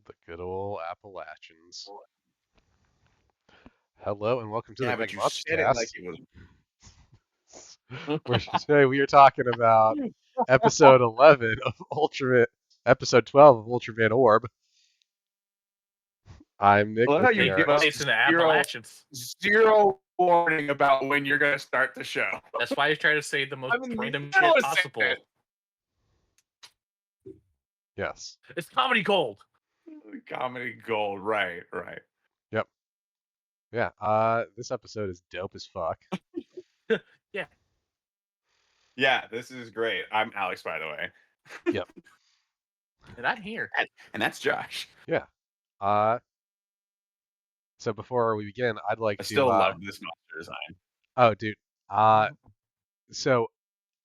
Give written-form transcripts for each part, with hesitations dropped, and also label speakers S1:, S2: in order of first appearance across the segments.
S1: The good old Appalachians. Hello and welcome to the
S2: Yeah, but you said it like
S1: MegaMonsterCast.
S2: it was.
S1: Where today we are talking about episode 11 of episode 12 of Ultraman Orb. I'm
S2: I
S1: Nick
S2: love how
S1: with me.
S2: you give us
S3: Place in the
S2: zero,
S3: Appalachians.
S2: zero warning about when you're going to start the show.
S3: That's why I try to say the most
S2: I'm in the
S3: random
S2: middle
S3: shit
S2: of
S3: possible.
S2: saying
S1: Yes.
S3: It's comedy gold.
S2: Comedy gold, right.
S1: Yep. Yeah. This episode is dope as fuck.
S3: Yeah.
S2: Yeah, this is great. I'm Alex, by the way.
S1: Yep.
S3: And I'm here.
S2: And that's Josh.
S1: Yeah. So before we begin, I'd like
S2: I
S1: to.
S2: still love this monster design.
S1: Oh, dude. So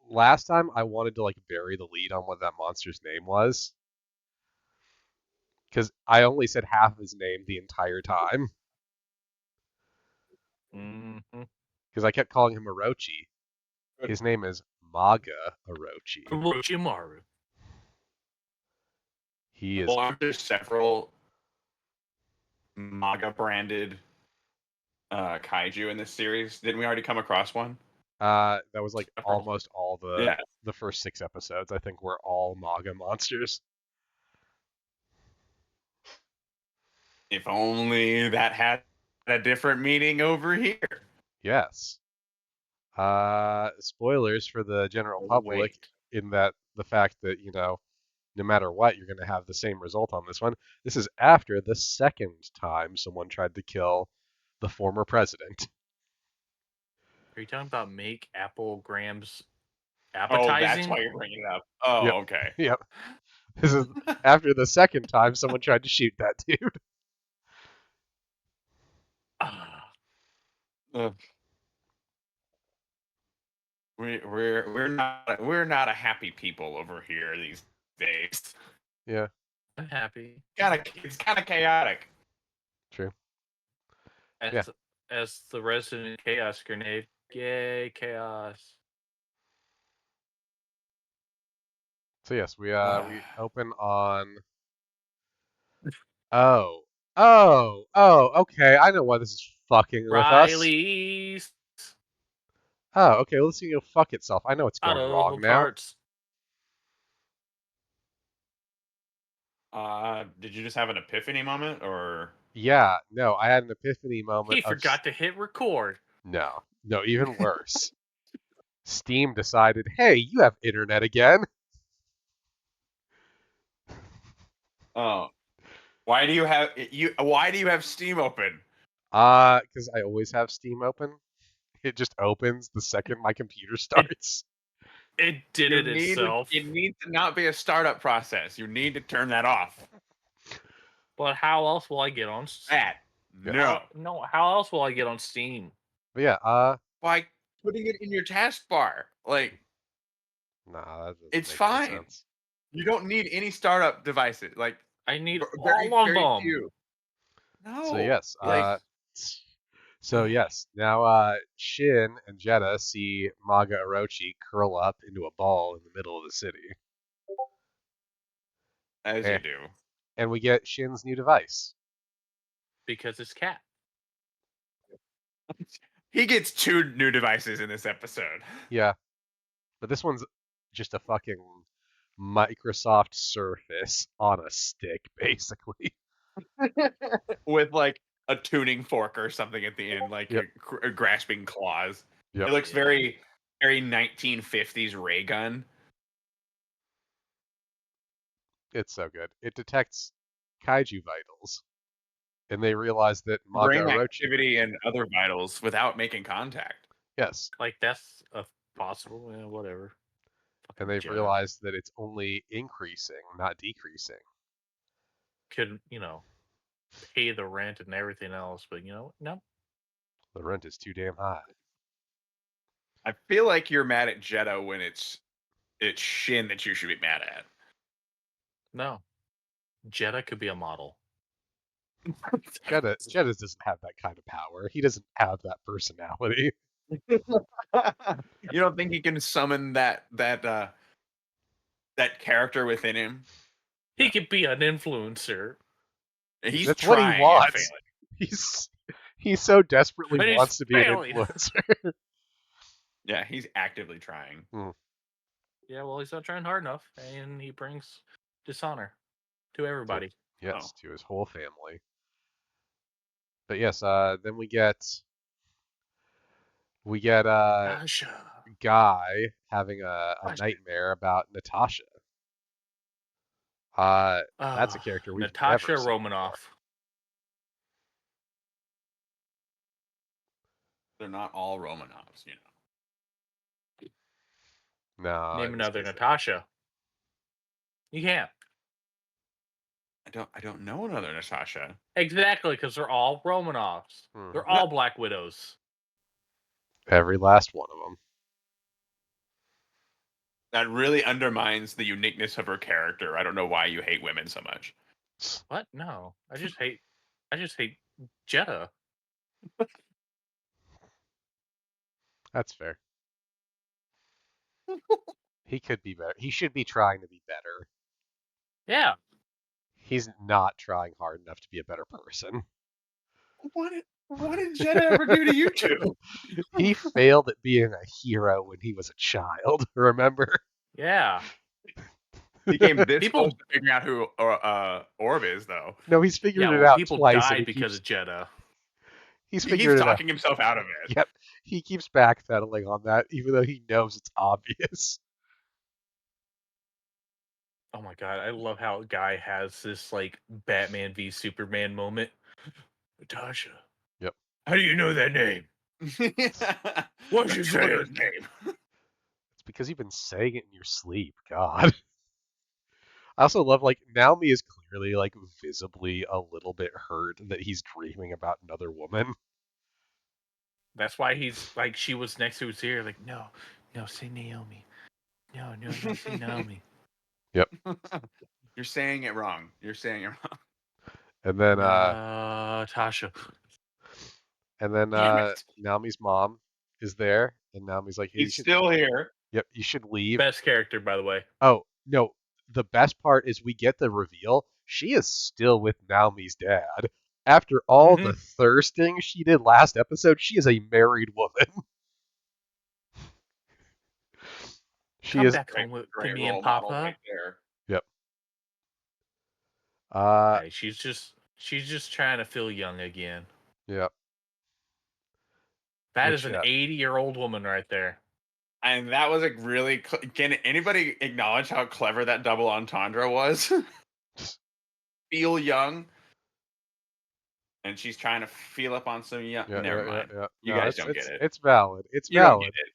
S1: last time I wanted to bury the lead on what that monster's name was, because I only said half of his name the entire time.
S3: Mm-hmm.
S1: Because I kept calling him Orochi. His name is Maga Orochi.
S3: Orochimaru.
S1: He is.
S2: Well, aren't there several MAGA branded kaiju in this series? Didn't we already come across one?
S1: That was
S2: Several.
S1: almost all the first 6 episodes. I think were all Maga monsters.
S2: If only that had a different meaning over here.
S1: Yes. Spoilers for the general public in that the fact that, no matter what, you're going to have the same result on this one. This is after the second time someone tried to kill the former president.
S3: Are you talking about make applegrams
S2: Oh,
S3: appetizing?
S2: that's why you're bringing it up. Oh,
S1: Yep.
S2: okay.
S1: Yep. This is after the second time someone tried to shoot that dude.
S2: We're not a happy people over here these days.
S1: Yeah.
S3: I'm happy.
S2: It's kind of chaotic.
S1: True.
S3: As the resident chaos grenade. Yay, chaos.
S1: So yes, we open on. Okay. I know why this is fucking with us.
S3: Riley's
S1: Oh, okay. Well, this can go fuck itself. I know it's going
S3: auto
S1: wrong now.
S3: parts.
S2: Did you just have an epiphany moment, or?
S1: Yeah. No, I had an epiphany moment.
S3: He forgot to hit record.
S1: No, even worse. Steam decided, hey, you have internet again.
S2: Oh, why do you have Steam open?
S1: Because I always have Steam open. It just opens the second my computer starts.
S3: It did it itself.
S2: It needs to not be a startup process. You need to turn that off.
S3: But how else will I get on Steam?
S2: No.
S3: No, how else will I get on Steam?
S1: But yeah,
S2: by putting it in your taskbar. Like,
S1: nah, that doesn't
S2: it's
S1: make
S2: fine.
S1: any sense.
S2: You don't need any startup devices. Like,
S3: I need
S2: very,
S3: all of
S2: very
S3: them.
S2: few. No.
S1: So yes,
S2: like,
S1: now Shin and Jeddah see Maga Orochi curl up into a ball in the middle of the city.
S2: As you do.
S1: And we get Shin's new device.
S3: Because it's cat.
S2: He gets 2 new devices in this episode.
S1: Yeah. But this one's just a fucking Microsoft Surface on a stick, basically.
S2: With like a tuning fork or something at the end, like a grasping claws.
S1: Yep.
S2: It looks very, very 1950s ray gun.
S1: It's so good. It detects kaiju vitals. And they realize that Maga
S2: Brain
S1: Orochi...
S2: activity and other vitals without making contact.
S1: Yes.
S3: Like, that's possible. Whatever.
S1: And they've realized that it's only increasing, not decreasing.
S3: Could, pay the rent and everything else, but, no.
S1: The rent is too damn high.
S2: I feel like you're mad at Jeddah when it's Shin that you should be mad at.
S3: No. Jeddah could be a model.
S1: Jeddah doesn't have that kind of power. He doesn't have that personality.
S2: You don't think he can summon that character within him?
S3: He could be an influencer.
S2: He's
S1: That's what he
S2: trying and
S1: wants.
S2: failing.
S1: He so desperately
S3: But he's
S1: wants to be an
S3: failing.
S1: influencer.
S2: Yeah, he's actively trying.
S3: Yeah, well, he's not trying hard enough, and he brings dishonor to everybody.
S1: Yes, to his whole family. But yes, then we get
S3: Tasha.
S1: Guy having a nightmare about Natasha. That's a character we've
S3: Natasha
S1: never seen
S3: Romanoff.
S1: before.
S2: They're not all Romanovs, you know.
S1: No,
S3: Name
S1: in this
S3: another
S1: case,
S3: Natasha. You can't.
S2: I don't know another Natasha.
S3: Exactly, because they're all Romanovs. They're all Black Widows.
S1: every last one of them.
S2: That really undermines the uniqueness of her character. I don't know why you hate women so much.
S3: What? No, I just hate Jeddah.
S1: That's fair. He could be better. He should be trying to be better.
S3: Yeah.
S1: He's not trying hard enough to be a better person.
S2: What did Jeddah ever do to you two?
S1: He failed at being a hero when he was a child, remember?
S3: Yeah.
S2: He came this close to figuring out who Orb is, though.
S1: No, he's figured it out
S3: people
S1: twice.
S3: died because of Jeddah.
S1: He's
S2: He
S1: figured
S2: keeps
S1: it out.
S2: talking himself out of it.
S1: Yep. He keeps backpedaling on that, even though he knows it's obvious.
S3: Oh my god, I love how Guy has this like Batman v Superman moment. Natasha.
S1: Yep.
S3: How do you know that name? What'd you say his name?
S1: It's because you've been saying it in your sleep. God. I also love, like, Naomi is clearly, like, visibly a little bit hurt that he's dreaming about another woman.
S3: That's why he's like, she was next to his ear, like, no, say Naomi. No, say Naomi.
S1: Yep.
S2: You're saying it wrong.
S1: And then,
S3: Tasha.
S1: And then Naomi's mom is there, and Naomi's like, hey,
S2: he's still here.
S1: Yep, you should leave.
S3: Best character, by the way.
S1: Oh, no. The best part is we get the reveal. She is still with Naomi's dad. After all the thirsting she did last episode, she is a married woman.
S3: Come back home with me and Papa.
S2: Right there.
S1: Yep.
S3: Hey, she's just trying to feel young again.
S1: Yep.
S3: That is an 80-year-old woman right there.
S2: And that was a really... Can anybody acknowledge how clever that double entendre was? Feel young. And she's trying to feel up on some young... Never mind. You guys don't get it.
S1: It's valid. It's
S2: you
S1: valid.
S2: Don't get it.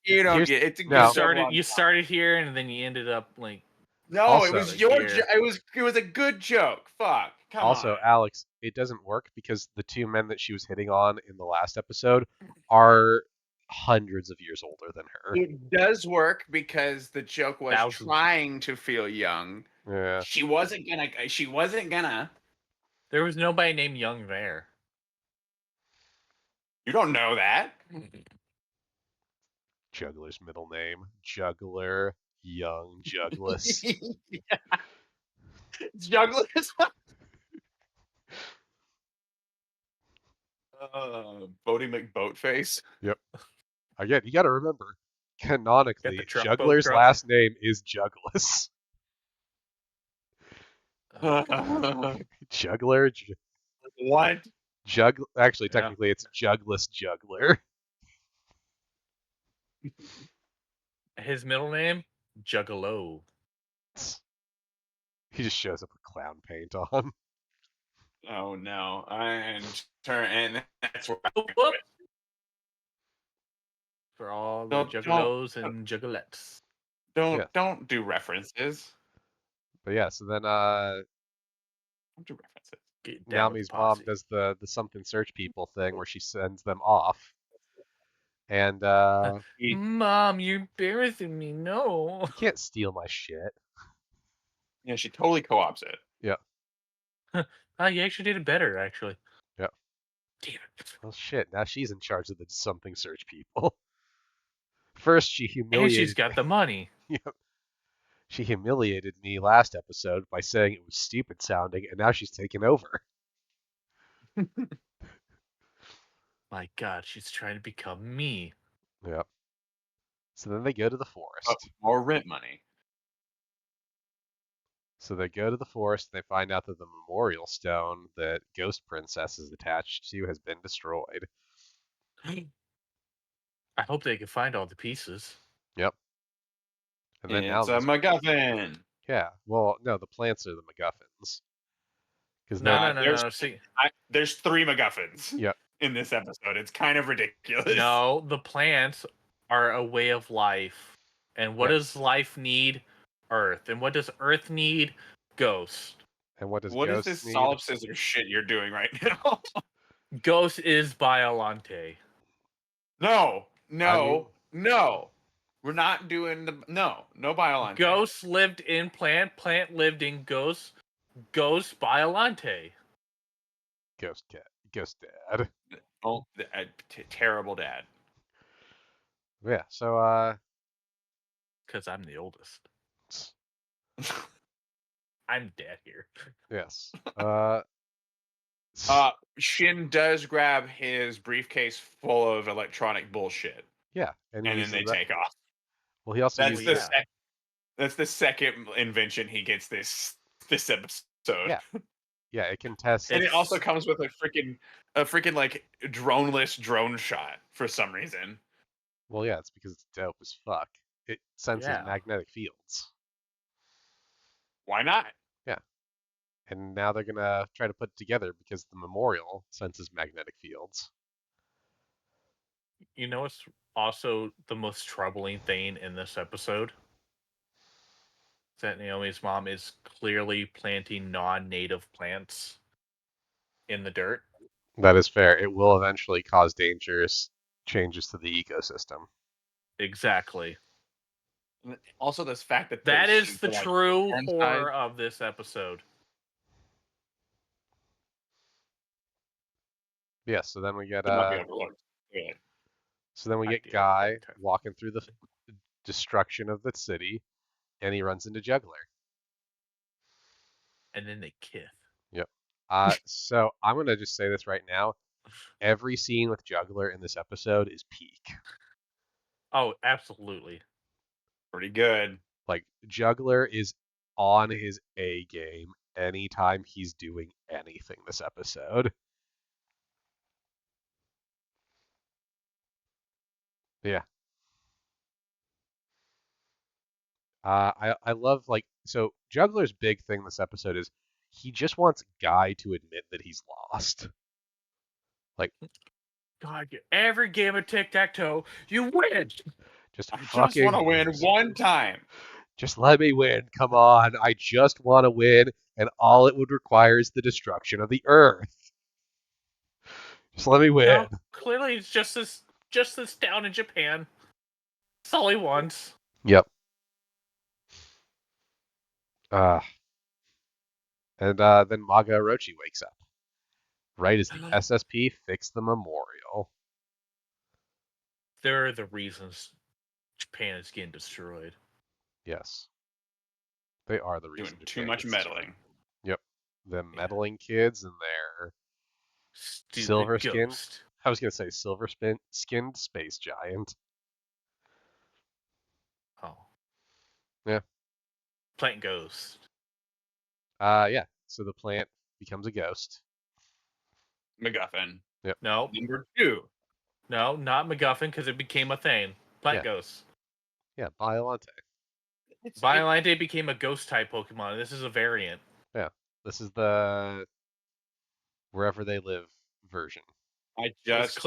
S2: You don't get it. It's a good
S3: you started here, and then you ended up, like...
S2: No,
S1: also,
S2: it was your... It was a good joke. Fuck. Come
S1: also,
S2: on.
S1: Alex, it doesn't work because the two men that she was hitting on in the last episode are hundreds of years older than her.
S2: It does work because the joke was trying to feel young.
S1: Yeah.
S2: She wasn't gonna.
S3: There was nobody named Young there.
S2: You don't know that.
S1: Juggler's middle name. Juggler. Young Juggless.
S2: Jugglers. Bodie McBoatface.
S1: Yep. Again, you gotta remember, canonically, Juggler's last name is Juggless. Juggler.
S2: What?
S1: Actually, technically, it's Jugless Juggler.
S3: His middle name, Juggalo.
S1: He just shows up with clown paint on.
S2: Oh no! And that's where
S3: for all the juggalos and juggalettes.
S2: Don't do references.
S1: But yeah, so then
S2: don't do references.
S1: Naomi's mom does the something search people thing where she sends them off. And
S3: Mom, you're embarrassing me. No.
S1: You can't steal my shit.
S2: Yeah, she totally co-ops it.
S1: Yeah.
S3: You actually did it better, actually.
S1: Yeah.
S3: Damn it.
S1: Well, shit. Now she's in charge of the something search people. First, she humiliated.
S3: And she's got the money.
S1: Yep. She humiliated me last episode by saying it was stupid sounding, and now she's taken over.
S3: My God, she's trying to become me.
S1: Yep. So then they go to the forest.
S2: More rent money.
S1: So they go to the forest and they find out that the memorial stone that Ghost Princess is attached to has been destroyed.
S3: I hope they can find all the pieces.
S1: Yep. And then now
S2: It's a MacGuffin.
S1: yeah, well, no, the plants are the MacGuffins. Because
S3: No. See,
S2: there's 3 MacGuffins
S1: yeah,
S2: in this episode. It's kind of ridiculous.
S3: no, the plants are a way of life. And what does life need? Earth. And what does Earth need? Ghost.
S1: and what does
S2: What is
S1: Ghost
S2: this
S1: need?
S2: solid scissors shit you're doing right now?
S3: Ghost is Biolante.
S2: No.
S1: I mean,
S2: No. We're not doing no Biolante.
S3: Ghost lived in plant. Plant lived in ghost. Ghost Biolante.
S1: Ghost Cat, Ghost Dad.
S2: Oh, terrible dad.
S1: Yeah, so
S3: Because I'm the oldest. I'm dead here.
S1: yes.
S2: Shin does grab his briefcase full of electronic bullshit,
S1: Yeah, and
S2: and then they take off.
S1: Well, he also
S2: That's
S1: uses
S2: that's the second invention he gets this episode.
S1: Yeah, it can test.
S2: And it also comes with a freaking like droneless drone shot for some reason.
S1: Well, yeah, it's because it's dope as fuck. It senses magnetic fields.
S2: Why not?
S1: Yeah. And now they're gonna try to put it together because the memorial senses magnetic fields.
S3: You know what's also the most troubling thing in this episode? Is that Naomi's mom is clearly planting non-native plants in the dirt.
S1: That is fair. It will eventually cause dangerous changes to the ecosystem.
S3: Exactly.
S2: Also, this fact that
S3: that is the true horror of this episode.
S1: Yeah, so then we get Guy walking through the destruction of the city, and he runs into Juggler.
S3: And then they kiss.
S1: Yep. So I'm gonna just say this right now. Every scene with Juggler in this episode is peak.
S3: Oh, absolutely.
S2: Pretty good.
S1: Like, Juggler is on his A game anytime he's doing anything this episode. Yeah. I love, like, so Juggler's big thing this episode is he just wants Guy to admit that he's lost. Like,
S3: God, every game of tic-tac-toe, you win.
S2: I just want to win one time.
S1: Just let me win. Come on. I just want to win, and all it would require is the destruction of the Earth. Just let me win.
S3: No, clearly, it's just this down in Japan. That's all he wants.
S1: Yep. And then Maga Orochi wakes up. Right as the SSP fix the memorial.
S3: There are the reasons Japan is getting destroyed.
S1: Yes. They are the reason.
S2: Doing too much meddling.
S1: Yep. The meddling kids and their
S3: silver
S1: skinned. I was going to say silver skinned space giant.
S3: Oh.
S1: Yeah.
S3: Plant ghost.
S1: Yeah. So the plant becomes a ghost.
S2: MacGuffin.
S1: Yep.
S3: No.
S2: Number 2.
S3: No, not MacGuffin, because it became a thing. Plant ghost.
S1: Yeah, Biolante.
S3: Biolante became a ghost type Pokemon. This is a variant.
S1: Yeah. This is the wherever they live version.
S2: I just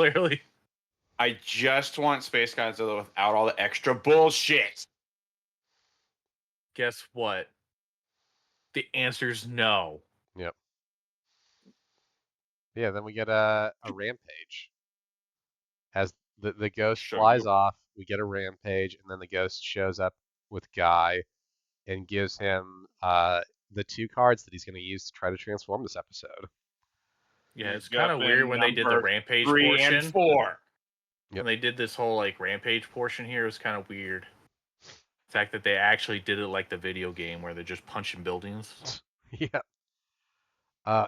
S2: want Space Godzilla without all the extra bullshit.
S3: Guess what? The answer's no.
S1: Yep. Yeah, then we get a rampage. As the ghost flies off, we get a rampage, and then the ghost shows up with Guy and gives him the 2 cards that he's going to use to try to transform this episode.
S3: Yeah, it's kind of weird when they did the rampage
S2: 3
S3: portion.
S2: and 4.
S3: When they did this whole like rampage portion here, it was kind of weird. The fact that they actually did it like the video game where they're just punching buildings.
S1: Yeah.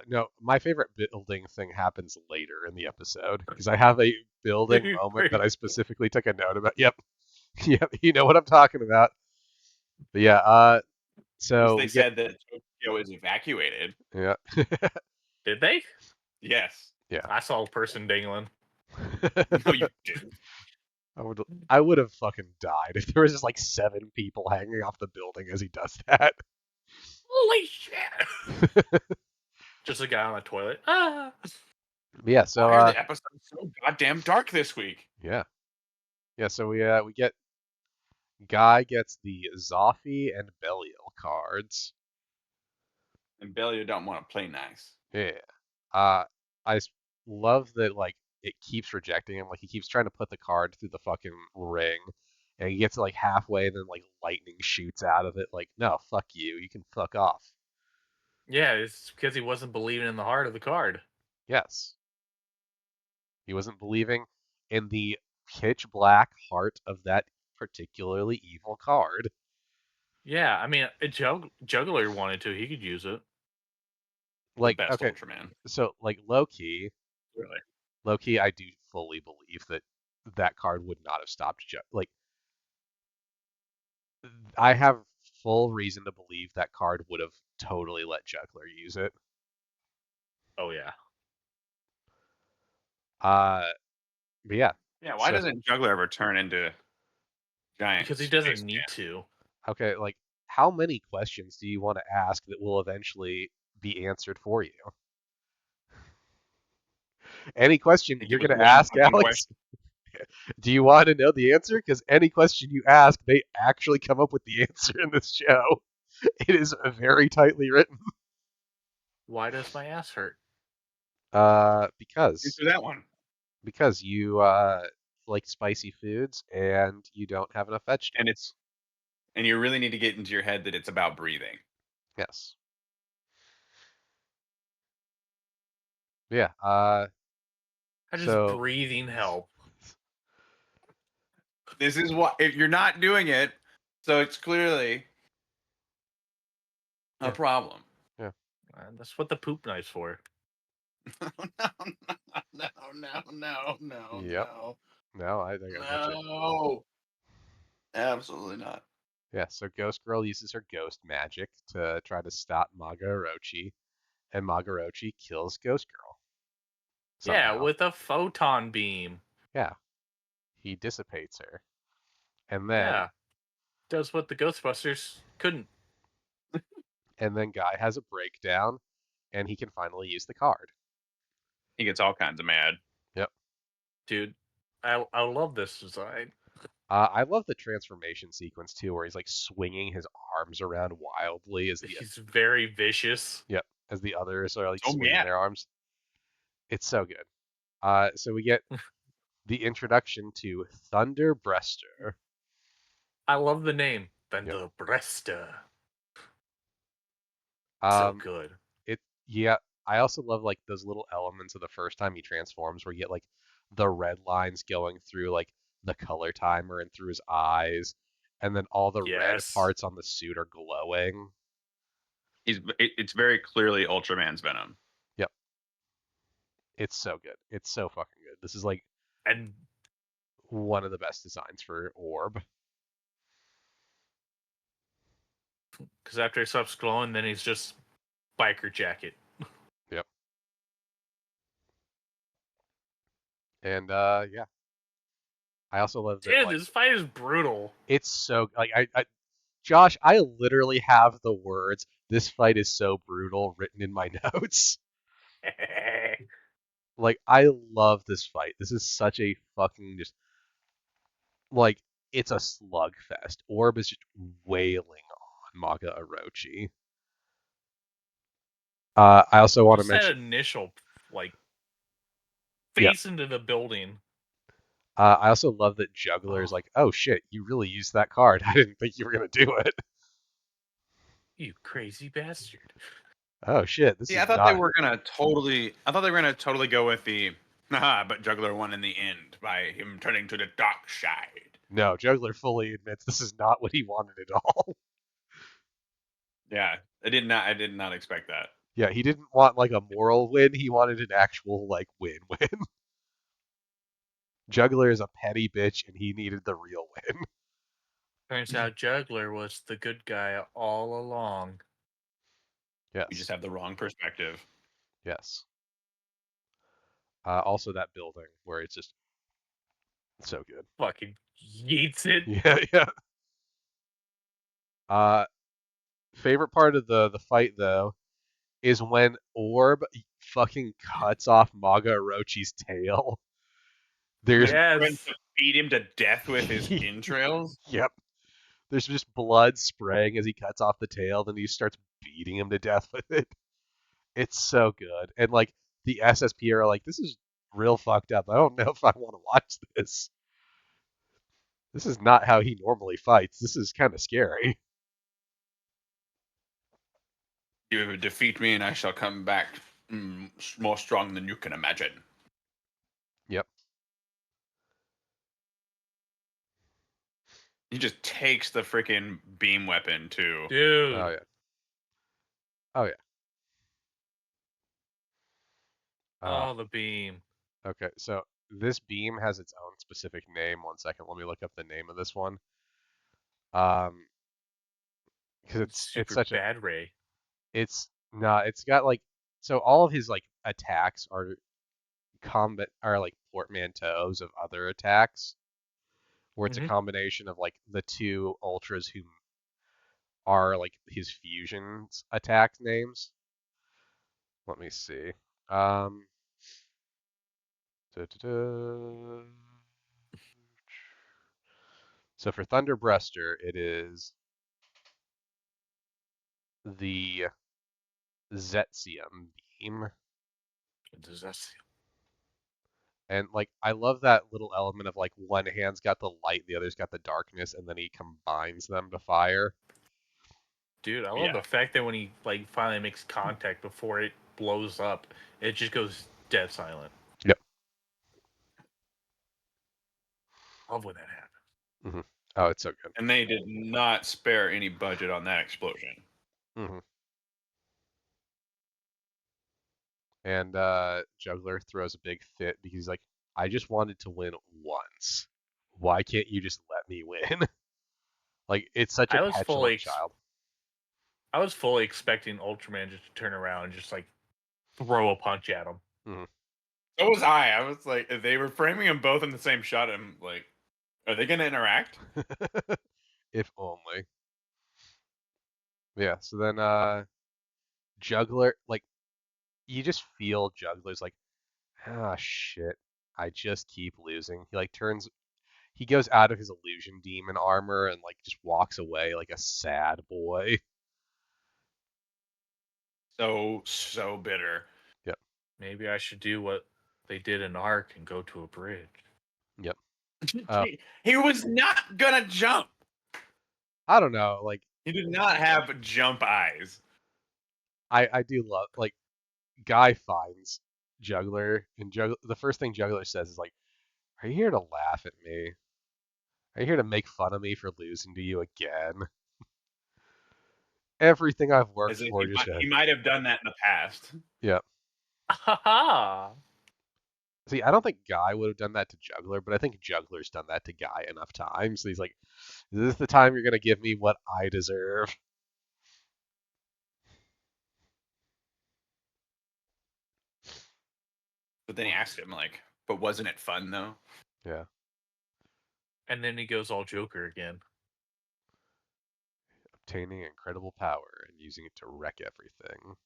S1: No, my favorite building thing happens later in the episode because I have a building moment that I specifically took a note about. Yep, yep, you know what I'm talking about. But yeah, so
S2: They
S1: we get
S2: said that Tokyo is evacuated.
S1: yeah,
S3: Did they?
S2: Yes.
S1: yeah.
S3: I saw a person dangling.
S2: No, you didn't.
S1: I would have fucking died if there was just like 7 people hanging off the building as he does that.
S3: Holy shit! Just a guy on a toilet. Ah.
S1: Yeah, so
S2: Why are the episodes so goddamn dark this week?
S1: yeah, yeah. So we get Guy gets the Zoffy and Belial cards.
S2: And Belia don't want to play nice.
S1: Yeah. Uh, love that like it keeps rejecting him. Like he keeps trying to put the card through the fucking ring, and he gets like halfway, and then like lightning shoots out of it. Like, no, fuck you. You can fuck off.
S3: Yeah, it's because he wasn't believing in the heart of the card.
S1: Yes. He wasn't believing in the pitch black heart of that particularly evil card.
S3: Yeah, I mean, a juggler wanted to, he could use it.
S2: The
S1: Like,
S2: best
S1: okay,
S2: Ultraman.
S1: so like low key,
S2: Really.
S1: I do fully believe that that card would not have stopped like I have full reason to believe that card would have totally let Juggler use it.
S3: Oh yeah.
S1: But yeah.
S2: Yeah, why
S1: So,
S2: doesn't Juggler ever turn into giant?
S3: Because he doesn't need to.
S1: okay, like how many questions do you want to ask that will eventually be answered for you? Any question you're going to ask, Alex? Do you want to know the answer? Because any question you ask, they actually come up with the answer in this show. It is very tightly written.
S3: Why does my ass hurt?
S1: Because
S2: Answer that one.
S1: because you like spicy foods and you don't have enough vegetables.
S2: And you really need to get into your head that it's about breathing.
S1: Yes. Yeah.
S3: How does
S1: So
S3: breathing help?
S2: This is what if you're not doing it, so it's clearly a problem.
S1: yeah.
S3: That's what the poop knife's for.
S2: No.
S1: Yep. No, I think I got you.
S2: No. Absolutely not.
S1: Yeah. So Ghost Girl uses her ghost magic to try to stop Maga Orochi, and Maga Orochi kills Ghost Girl.
S3: Yeah,
S1: Somehow.
S3: with a photon beam.
S1: Yeah. He dissipates her, and then
S3: Yeah. Does what the Ghostbusters couldn't.
S1: and then Guy has a breakdown, and he can finally use the card.
S2: He gets all kinds of mad.
S1: Yep.
S3: Dude, I love this design.
S1: I love the transformation sequence too, where he's like swinging his arms around wildly as
S3: He's very vicious.
S1: yep, as the others are like
S2: Oh,
S1: swinging
S2: yeah.
S1: their arms. It's so good. So we get the introduction to Thunder Breaster.
S3: I love the name. Thunder Bresta. So
S1: Um,
S3: good.
S1: yeah. I also love like those little elements of the first time he transforms, where you get like the red lines going through like the color timer and through his eyes, and then all the red
S3: Yes.
S1: parts on the suit are glowing.
S2: It's very clearly Ultraman's Venom.
S1: Yep. It's so good. It's so fucking good. This is like
S3: And
S1: one of the best designs for Orb.
S3: because after he stops glowing, then he's just biker jacket.
S1: Yep. And yeah. I also love that.
S3: Dude,
S1: Like,
S3: this fight is brutal.
S1: it's so like Josh, I literally have the words "This fight is so brutal" written in my notes. Like, I love this fight. This is such a fucking just like it's a slugfest. Orb is just wailing on Maga Orochi. I also want to
S3: Just that
S1: mention.
S3: initial like face into the building.
S1: I also love that Juggler is like, oh shit, you really used that card. I didn't think you were gonna do it.
S3: You crazy bastard.
S1: Oh shit, this is
S2: I thought
S1: not.
S2: they were gonna totally go with the but Juggler won in the end by him turning to the dark side.
S1: No, Juggler fully admits this is not what he wanted at all.
S2: Yeah, I did not expect that.
S1: Yeah, he didn't want like a moral win. He wanted an actual like win-win. Juggler is a petty bitch, and he needed the real win.
S3: Turns out Juggler was the good guy all along.
S2: You
S1: Yes.
S2: just have the wrong perspective.
S1: Yes. Also, that building where it's just so good.
S3: Fucking yeets it.
S1: Yeah, yeah. Favorite part of the fight though is when Orb fucking cuts off Maga Orochi's tail. There's
S2: Trying
S3: Yes.
S2: to feed him to death with his entrails.
S1: Yep. There's just blood spraying as he cuts off the tail, then he starts beating him to death with it. It's so good. And like the SSP are like, this is real fucked up. I don't know if I want to watch this. This is not how he normally fights. This is kind of scary.
S2: You defeat me, and I shall come back more strong than you can imagine.
S1: Yep.
S2: He just takes the freaking beam weapon too.
S3: Dude.
S1: Oh yeah. Oh yeah.
S3: Oh, the beam.
S1: Okay, so this beam has its own specific name. One second, let me look up the name of this one. Because it's
S3: Super
S1: such a
S3: bad Ray.
S1: it's not it's got like so all of his like attacks are combat are like portmanteaus of other attacks, where it's a combination of like the two ultras who are like his fusions attack names. Let me see. Um, da-da-da. So for Thunder Breaster, it is the Zetsium beam.
S3: Does that see?
S1: And like I love that little element of like one hand's got the light, the other's got the darkness, and then he combines them to fire.
S3: Dude, I love
S2: Yeah.
S3: the fact that when he like finally makes contact before it blows up, it just goes dead silent.
S1: Yep.
S3: Love when that happens.
S1: Hmm. Oh, it's so good.
S2: And they did not spare any budget on that explosion.
S1: Hmm. And Juggler throws a big fit because he's like, I just wanted to win once. Why can't you just let me win? Like it's such a
S3: I was
S1: petulant child.
S3: I was fully expecting Ultraman just to turn around and just like throw a punch at him.
S1: Hmm.
S2: So was I. I was like, they were framing them both in the same shot. And I'm like, are they going to interact?
S1: If only. Yeah. So then Juggler, like you just feel Juggler's like, ah shit. I just keep losing. He like turns he goes out of his illusion demon armor and like just walks away like a sad boy.
S2: So bitter.
S1: Yep.
S3: Maybe I should do what they did in Ark and go to a bridge.
S1: Yep.
S2: He was not going to jump.
S1: I don't know. Like
S2: He did not have jump eyes.
S1: I do love like Guy finds Juggler and the first thing Juggler says is like, "Are you here to laugh at me? Are you here to make fun of me for losing to you again? Everything I've worked
S2: As if
S1: for just
S2: he might have done that in the past.
S1: yeah."
S3: Ha ha!
S1: See, I don't think Guy would have done that to Juggler, but I think Juggler's done that to Guy enough times. So he's like, "Is this the time you're gonna give me what I deserve?"
S2: But then he asked him, like, but wasn't it fun, though?
S1: Yeah.
S3: And then he goes all Joker again.
S1: Obtaining incredible power and using it to wreck everything.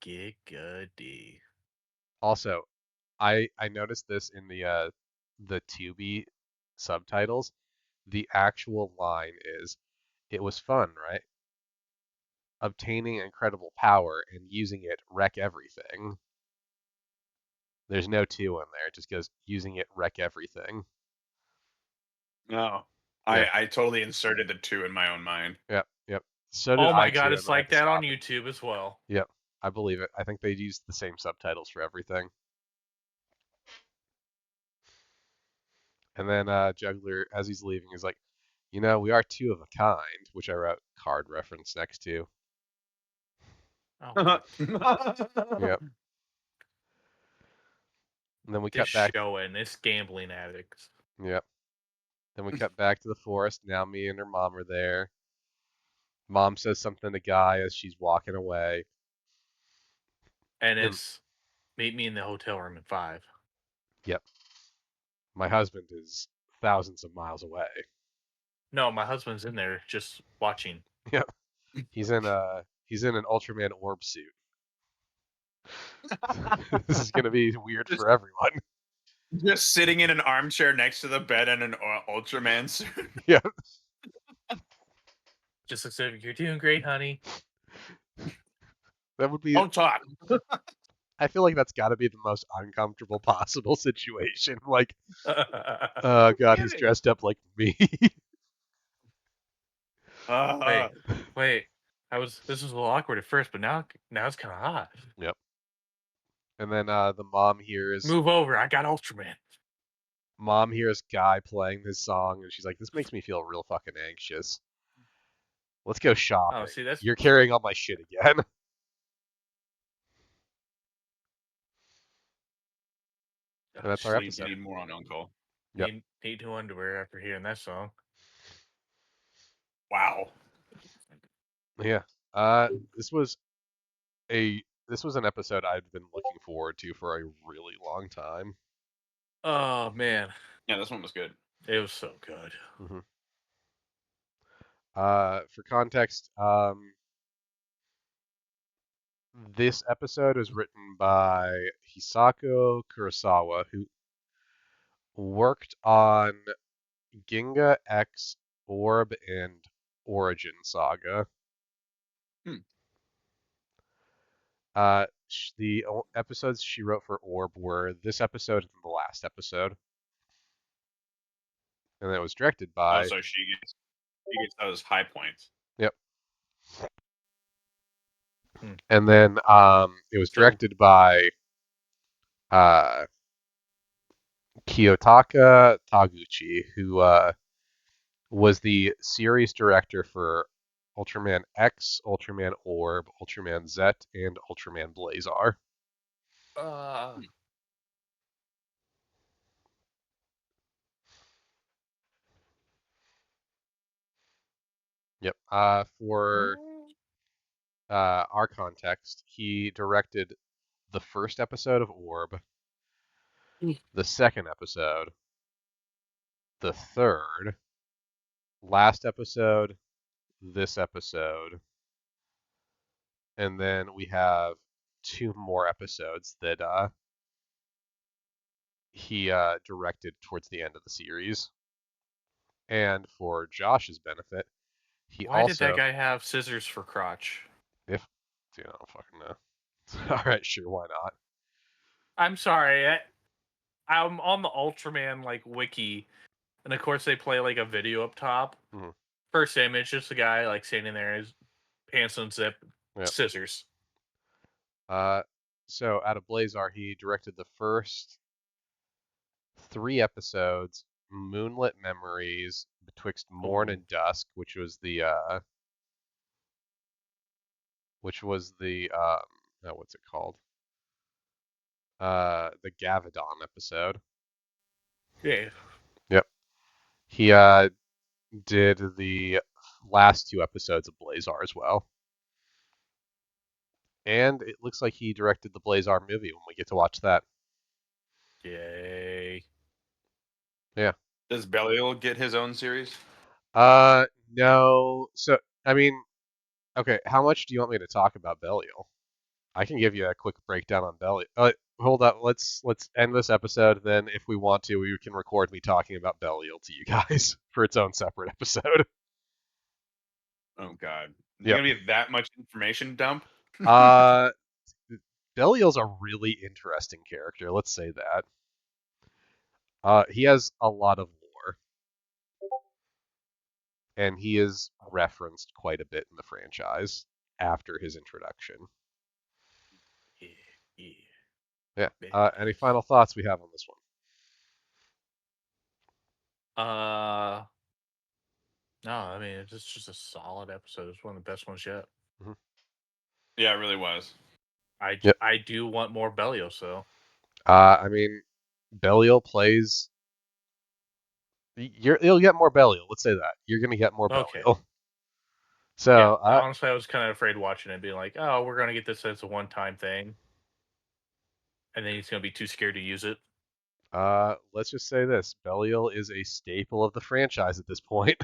S3: Giggity.
S1: Also, I noticed this in the Tubi subtitles. The actual line is, "It was fun, right? Obtaining incredible power and using it wreck everything." There's no two in there. It just goes using it wreck everything.
S2: No.
S1: Yeah.
S2: I totally inserted the two in my own mind.
S1: Yep. Yep. So did
S3: Oh
S1: I
S3: my
S1: too,
S3: god,
S1: and
S3: it's
S1: then I had
S3: like
S1: to
S3: that on
S1: stop it.
S3: YouTube as well.
S1: Yep. I believe it. I think they used the same subtitles for everything. And then Juggler, as he's leaving, is like, we are two of a kind, which I wrote card reference next to.
S3: Oh,
S1: Yep. And then we
S3: this
S1: cut back.
S3: show and this gambling addicts.
S1: Yep. Then we cut back to the forest. Now me and her mom are there. Mom says something to Guy as she's walking away.
S3: And it's meet me in the hotel room at 5.
S1: Yep. My husband is thousands of miles away.
S3: No, my husband's in there just watching.
S1: Yep. He's in an Ultraman Orb suit. This is gonna be weird for everyone.
S2: Just sitting in an armchair next to the bed in an Ultraman suit.
S1: Yeah.
S3: Just looks like you're doing great, honey.
S1: That would be.
S2: Don't talk.
S1: I feel like that's got to be the most uncomfortable possible situation. Like, oh god, he's dressed up like me.
S3: Wait. This was a little awkward at first, but now it's kind of hot.
S1: Yep. And then the mom hears.
S3: Move over. I got Ultraman.
S1: Mom hears Guy playing this song, and she's like, "This makes me feel real fucking anxious. Let's go shopping.
S3: Oh, see, that's
S1: You're carrying all my shit again." And that's our
S2: Please
S1: episode.
S2: need more on Uncle.
S1: Yep.
S3: Need new underwear after hearing that song.
S2: Wow.
S1: Yeah. This was an episode I'd been looking forward to for a really long time.
S3: Oh man,
S2: Yeah, this one was good.
S3: it was so good.
S1: Mm-hmm. For context, this episode was written by Hisako Kurosawa, who worked on Ginga X, Orb, and Origin Saga. The episodes she wrote for Orb were this episode and the last episode. And it was directed by...
S2: Oh, so she gets those high points.
S1: Yep. And then it was directed by Kiyotaka Taguchi, who was the series director for Ultraman X, Ultraman Orb, Ultraman Z, and Ultraman Blazar. Yep. For our context, he directed the first episode of Orb, the second episode, the third, last episode, this episode, and then we have 2 more episodes that he directed towards the end of the series. And for Josh's benefit,
S3: Why did that guy have scissors for crotch?
S1: I don't fucking know. All right, sure, why not?
S3: I'm sorry. I'm on the Ultraman wiki, and of course they play a video up top.
S1: Mm-hmm.
S3: First image, just a guy standing there, his pants unzip, scissors.
S1: So out of Blazar, he directed the first 3 episodes, Moonlit Memories, Betwixt Morn and Dusk, which was the what's it called? The Gavadon episode.
S3: Yeah.
S1: Yep. He did the last 2 episodes of Blazar as well. And it looks like he directed the Blazar movie when we get to watch that.
S3: Yay.
S1: Yeah.
S2: Does Belial get his own series?
S1: No. So, I mean, okay, how much do you want me to talk about Belial? I can give you a quick breakdown on Belial. Hold up, let's end this episode. Then, if we want to, we can record me talking about Belial to you guys for its own separate episode.
S2: Oh God, is it gonna be that much information dump?
S1: Belial's a really interesting character. Let's say that. He has a lot of lore, and he is referenced quite a bit in the franchise after his introduction. Yeah. Any final thoughts we have on this one?
S3: No, I mean it's just a solid episode. It's one of the best ones yet.
S1: Mm-hmm.
S2: Yeah, it really was.
S1: Yep.
S3: I do want more Belios, though.
S1: I mean, Belial plays. You'll get more Belial. Let's say that you're gonna get more
S3: Okay.
S1: Belial.
S3: Yeah,
S1: So
S3: honestly, I was kind of afraid watching it, being like, "Oh, we're gonna get this as a one-time thing," and then he's gonna be too scared to use it.
S1: let's just say this: Belial is a staple of the franchise at this point.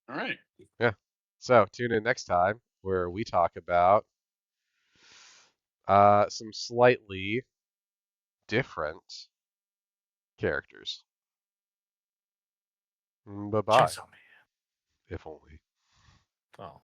S2: All right.
S1: Yeah. So tune in next time where we talk about some slightly different characters. Bye bye.
S3: Chainsaw Man.
S1: If only.
S3: Oh.